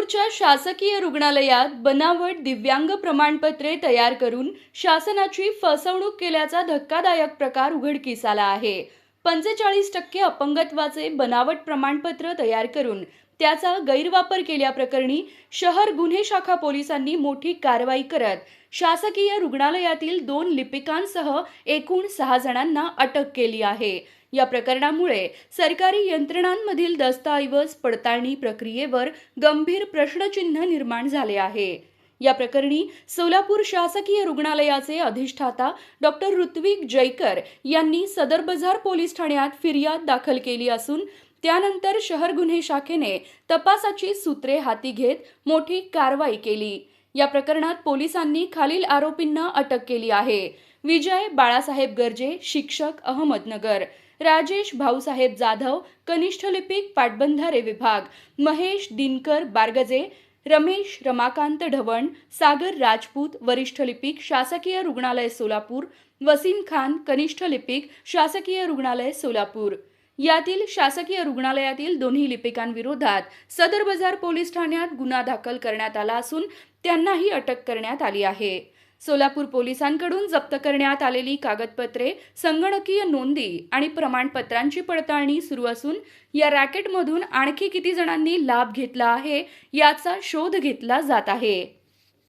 सोलापूरच्या शासकीय रुग्णालयात बनावट दिव्यांग प्रमाणपत्रे तयार करून शासनाची फसवणूक केल्याचा धक्कादायक प्रकार उघडकीस आला आहे। 45% अपंगत्वाचे बनावट प्रमाणपत्र तयार करून त्याचा गैरवापर केल्याप्रकरणी शहर गुन्हे शाखा पोलिसांनी मोठी कारवाई करत शासकीय रुग्णालयातील 2 लिपिकांसह एकूण 6 जणांना अटक केली आहे। या प्रकरणामुळे सरकारी यंत्रणांमधील दस्तऐवज पडताळणी प्रक्रियेवर गंभीर प्रश्नचिन्ह निर्माण झाले आहे। या प्रकरणी सोलापूर शासकीय रुग्णालयाचे अधिष्ठाता डॉक्टर ऋत्विक जयकर यांनी सदर बाजार पोलीस ठाण्यात फिर्याद दाखल केली असून त्यानंतर शहर गुन्हे शाखेने तपासाची सूत्रे हाती घेत मोठी कारवाई केली। या प्रकरणात पोलिसांनी खालील आरोपींना अटक केली आहे। विजय बाळासाहेब गर्जे, शिक्षक, अहमदनगर; राजेश भाऊसाहेब जाधव, कनिष्ठ लिपिक, पाटबंधारे विभाग; महेश दिनकर बारगजे; रमेश रमाकांत ढवण; सागर राजपूत, वरिष्ठ लिपिक, शासकीय रुग्णालय सोलापूर; वसीम खान, कनिष्ठ लिपिक, शासकीय रुग्णालय सोलापूर। यातील शासकीय रुग्णालयातील दोन्ही लिपिकांविरोधात सदर बाजार पोलीस ठाण्यात गुन्हा दाखल करण्यात आला असून त्यांनाही अटक करण्यात आली आहे। सोलापूर पोलिसांकडून जप्त करण्यात आलेली कागदपत्रे, संगणकीय नोंदी आणि प्रमाणपत्रांची पडताळणी सुरू असून या रॅकेटमधून आणखी किती जणांनी लाभ घेतला आहे याचा शोध घेतला जात आहे।